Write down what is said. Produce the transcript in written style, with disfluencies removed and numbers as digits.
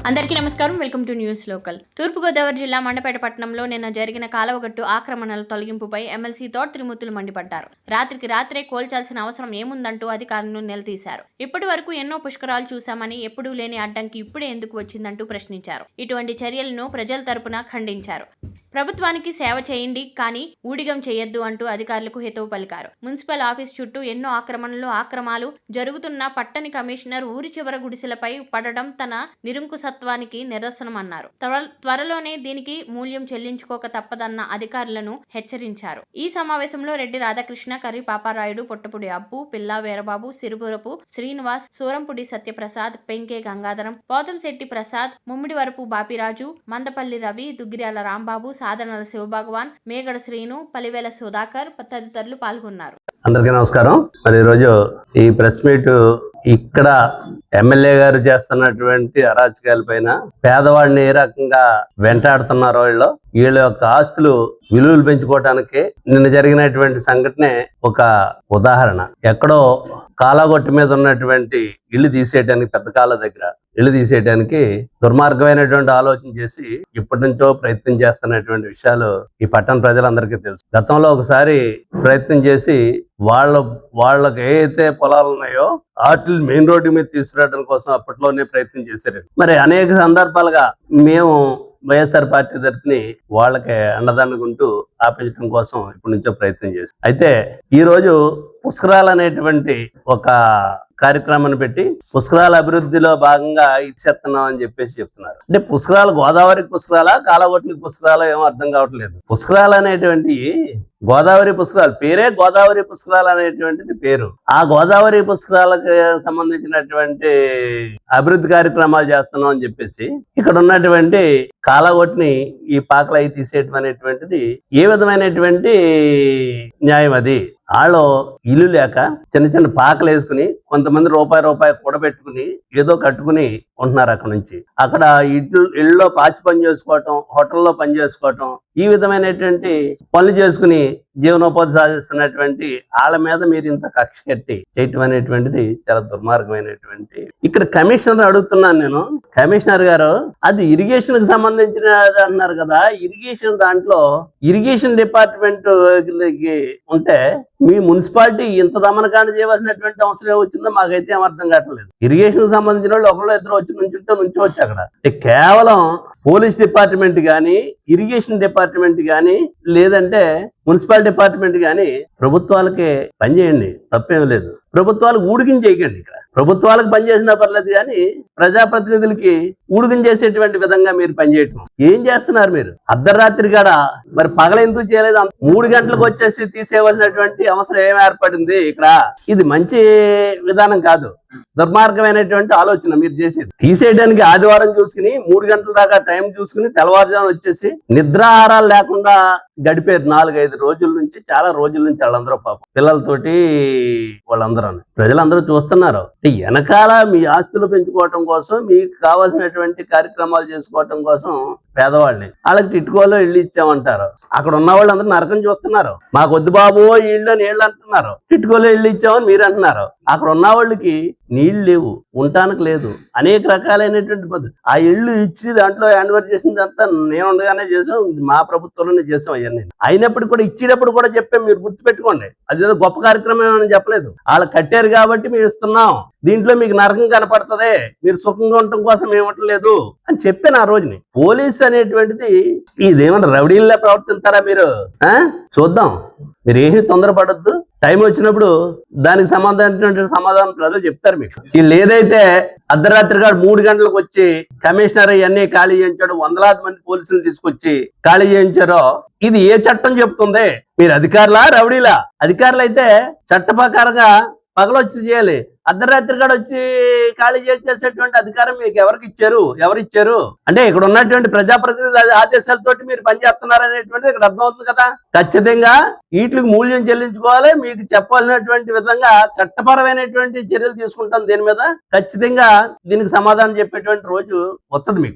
అందరికీ నమస్కారం. Welcome to News Local. Turpu Godavari జిల్లా మండపేట పట్టణంలో నిన్న జరిగిన కాలవగట్టు ఆక్రమణల తొలగింపుపై ఎమ్మెల్సీ తోట త్రిమూర్తులు మండిపడ్డారు. రాత్రికి రాత్రే కోల్చాల్సిన అవసరం ఏముందంటూ అధికారులను నిలదీశారు. ఇప్పటి వరకు ఎన్నో పుష్కరాలు చూశామని, ఎప్పుడూ లేని అడ్డంకి ఇప్పుడే ఎందుకు వచ్చిందంటూ ప్రశ్నించారు. ఇటువంటి చర్యలను ప్రజల తరపున ఖండించారు. ప్రభుత్వానికి సేవ చేయండి, కానీ ఊడిగం చేయొద్దు అంటూ అధికారులకు హితవు పలికారు. మున్సిపల్ ఆఫీస్ చుట్టూ ఎన్నో ఆక్రమాలు జరుగుతున్న పట్టణ కమిషనర్ ఊరి చివర గుడిసెలపై పడడం తన నిరంకుశత్వానికి నిదర్శనమన్నారు. త్వరలోనే దీనికి మూల్యం చెల్లించుకోక తప్పదన్న అధికారులను హెచ్చరించారు. ఈ సమావేశంలో రెడ్డి రాధాకృష్ణ, కర్రి పాపారాయుడు, పొట్టపుడి అబ్బు, పిల్లా వీరబాబు, సిరుపురపు శ్రీనివాస్, సూరంపుడి సత్యప్రసాద్, పెంకే గంగాధరం, పోతంశెట్టి ప్రసాద్, ముమ్మిడివరపు బాపిరాజు, మందపల్లి రవి, దుగ్గిర్యాల రాంబాబు, సాధనల శివభగవాన్, మేగడ శ్రీను, పలివేల సుధాకర్ తదితరులు పాల్గొన్నారు. అందరికీ నమస్కారం. మరి ఈరోజు ఈ ప్రెస్ మీట్ ఇక్కడ ఎమ్మెల్యే గారు చేస్తున్నటువంటి అరాచకాల పైన పేదవాడిని ఏ రకంగా వెంటాడుతున్నారో వీళ్ళ యొక్క ఆస్తులు విలువలు పెంచుకోవటానికి నిన్న జరిగినటువంటి సంఘటనే ఒక ఉదాహరణ. ఎక్కడో కాలాగొట్టు మీద ఉన్నటువంటి ఇల్లు తీసేయడానికి, పెద్ద కాల దగ్గర ఇల్లు తీసేయడానికి దుర్మార్గమైనటువంటి ఆలోచన చేసి ఇప్పటి నుంచో ప్రయత్నం చేస్తున్నటువంటి విషయాలు ఈ పట్టణ ప్రజలందరికీ తెలుసు. గతంలో ఒకసారి ప్రయత్నం చేసి వాళ్ళకి ఏదైతే పొలాలు ఉన్నాయో వాటిని మెయిన్ రోడ్డు మీద తీసుకురావడం కోసం అప్పట్లోనే ప్రయత్నం చేశారు. మరి అనేక సందర్భాలుగా మేము వైఎస్ఆర్ పార్టీ తరఫుని వాళ్ళకి అండదండగుంటూ ఆపించడం కోసం ఇప్పటి నుంచో ప్రయత్నం చేశాం. అయితే ఈరోజు పుష్కరాలు అనేటువంటి ఒక కార్యక్రమాన్ని పెట్టి పుష్కరాల అభివృద్ధిలో భాగంగా ఇచ్చేస్తున్నాం అని చెప్తున్నారు. అంటే పుష్కరాలు గోదావరి పుష్కరాలా, కాలగొట్టిన పుష్కరాలా ఏమో అర్థం కావట్లేదు. పుష్కరాలు అనేటువంటి గోదావరి పుష్కరాలు పేరే గోదావరి పుష్కరాలు అనేటువంటిది పేరు. ఆ గోదావరి పుష్కరాలకు సంబంధించినటువంటి అభివృద్ధి కార్యక్రమాలు చేస్తున్నాం అని చెప్పేసి ఇక్కడ ఉన్నటువంటి కాలగొట్టిని ఈ పాకలు అయి తీసేయటం అనేటువంటిది ఏ విధమైనటువంటి న్యాయం? అది వాళ్ళు ఇల్లు లేక చిన్న చిన్న పాకలు వేసుకుని కొంతమంది రూపాయి కూడబెట్టుకుని ఏదో కట్టుకుని ఉంటున్నారు. అక్కడ నుంచి అక్కడ ఇళ్ళలో పాచి పని చేసుకోవటం, హోటల్లో పని చేసుకోవటం, ఈ విధమైనటువంటి పనులు చేసుకుని జీవనోపాధి సాధిస్తున్నటువంటి వాళ్ళ మీద మీరు ఇంత కక్ష కట్టి చేయటం అనేటువంటిది చాలా దుర్మార్గమైనటువంటి. ఇక్కడ కమిషనర్ అడుగుతున్నాను నేను, కమిషనర్ గారు అది ఇరిగేషన్ కి సంబంధించిన అన్నారు కదా, ఇరిగేషన్ దాంట్లో ఇరిగేషన్ డిపార్ట్మెంట్ ఉంటే మీ మున్సిపాలిటీ ఇంత దమనకాండ చేయవలసినటువంటి అవసరం ఏమొచ్చిందో మాకైతే ఏం అర్థం కావట్లేదు. ఇరిగేషన్ సంబంధించిన వాళ్ళు ఒకళ్ళు ఇద్దరు వచ్చి నుంచోవచ్చు అక్కడ. కేవలం పోలీస్ డిపార్ట్మెంట్ కానీ, ఇరిగేషన్ డిపార్ట్మెంట్ కానీ, లేదంటే మున్సిపల్ డిపార్ట్మెంట్ కానీ ప్రభుత్వాలకే పనిచేయండి, తప్పేం లేదు. ప్రభుత్వాలకు ఊడికిం చేయకండి. ఇక్కడ ప్రభుత్వాలకు పనిచేసినా పర్లేదు, కానీ ప్రజాప్రతినిధులకి ఊడికం చేసేటువంటి విధంగా మీరు పనిచేయటం ఏం చేస్తున్నారు? మీరు అర్ధరాత్రి కాడ మరి పగల ఎందుకు చేయలేదు? 3 గంటలకు వచ్చేసి తీసేయవలసినటువంటి అవసరం ఏం ఏర్పడింది ఇక్కడ? ఇది మంచి విధానం కాదు, దుర్మార్గమైనటువంటి ఆలోచన మీరు చేసేది. తీసేయడానికి ఆదివారం చూసుకుని 3 గంటల దాకా టైం చూసుకుని తెల్లవారుజామున వచ్చేసి నిద్రాహారాలు లేకుండా గడిపారు 4-5 రోజుల నుంచి, చాలా రోజుల నుంచి. వాళ్ళందరూ పాపం పిల్లలతోటి వాళ్ళందరూ ప్రజలందరూ చూస్తున్నారు. వెనకాల మీ ఆస్తులు పెంచుకోవటం కోసం, మీకు కావాల్సినటువంటి కార్యక్రమాలు చేసుకోవటం కోసం పేదవాళ్ళని వాళ్ళకి టిట్టుకోలో ఇళ్ళు ఇచ్చామంటారు. అక్కడ ఉన్న వాళ్ళు అందరూ నరకం చూస్తున్నారు. మాకు వద్దు బాబు ఇళ్ళు అని వీళ్ళు అంటున్నారు. టిట్టుకోలో ఇళ్ళు ఇచ్చామని మీరు అంటున్నారు. అక్కడ ఉన్న వాళ్ళకి నీళ్లు లేవు, ఉండటానికి లేదు, అనేక రకాలైనటువంటి పద్ధతి. ఆ ఇళ్ళు ఇచ్చి దాంట్లో హ్యాండ్ ఓవర్ చేసింది అంతా నేను ఉండగానే చేసాం, మా ప్రభుత్వంలోనే చేసాం. అవన్నీ అయినప్పుడు కూడా ఇచ్చేటప్పుడు కూడా చెప్పాం, మీరు గుర్తుపెట్టుకోండి. అదేదో గొప్ప కార్యక్రమం ఏమని చెప్పలేదు. వాళ్ళు కట్టారు కాబట్టి మేము ఇస్తున్నాం, దీంట్లో మీకు నరకం కనపడుతుంది, మీరు సుఖంగా ఉండటం కోసం ఏమట్లేదు అని చెప్పాను ఆ రోజుని. పోలీస్ అనేటువంటిది ఇదేమన్నా రౌడీల్లా ప్రవర్తిస్తారా మీరు? చూద్దాం, మీరు ఏమీ తొందరపడద్దు. టైం వచ్చినప్పుడు దానికి సమాధానం ప్రజలు చెప్తారు మీకు. వీళ్ళు ఏదైతే అర్ధరాత్రి కాదు 3 గంటలకు వచ్చి కమిషనర్ ఇవన్నీ ఖాళీ చేయించాడు, 100,000 మంది పోలీసులు తీసుకొచ్చి ఖాళీ చేయించారో ఇది ఏ చట్టం చెప్తుంది? మీరు అధికారులా, రౌడీలా? అధికారులు అయితే చట్ట ప్రకారంగా పగలొచ్చి చేయాలి, అర్ధరాత్రి కాడ వచ్చి ఖాళీ చేసేటువంటి అధికారం మీకు ఎవరిచ్చారు? అంటే ఇక్కడ ఉన్నటువంటి ప్రజాప్రతినిధుల ఆదేశాలతోటి మీరు పనిచేస్తున్నారనేటువంటిది ఇక్కడ అర్థమవుతుంది కదా. ఖచ్చితంగా వీటికి మూల్యం చెల్లించుకోవాలి. మీకు చెప్పాల్సినటువంటి విధంగా చట్టపరమైనటువంటి చర్యలు తీసుకుంటాం. దీని మీద ఖచ్చితంగా దీనికి సమాధానం చెప్పేటువంటి రోజు వస్తుంది మీకు.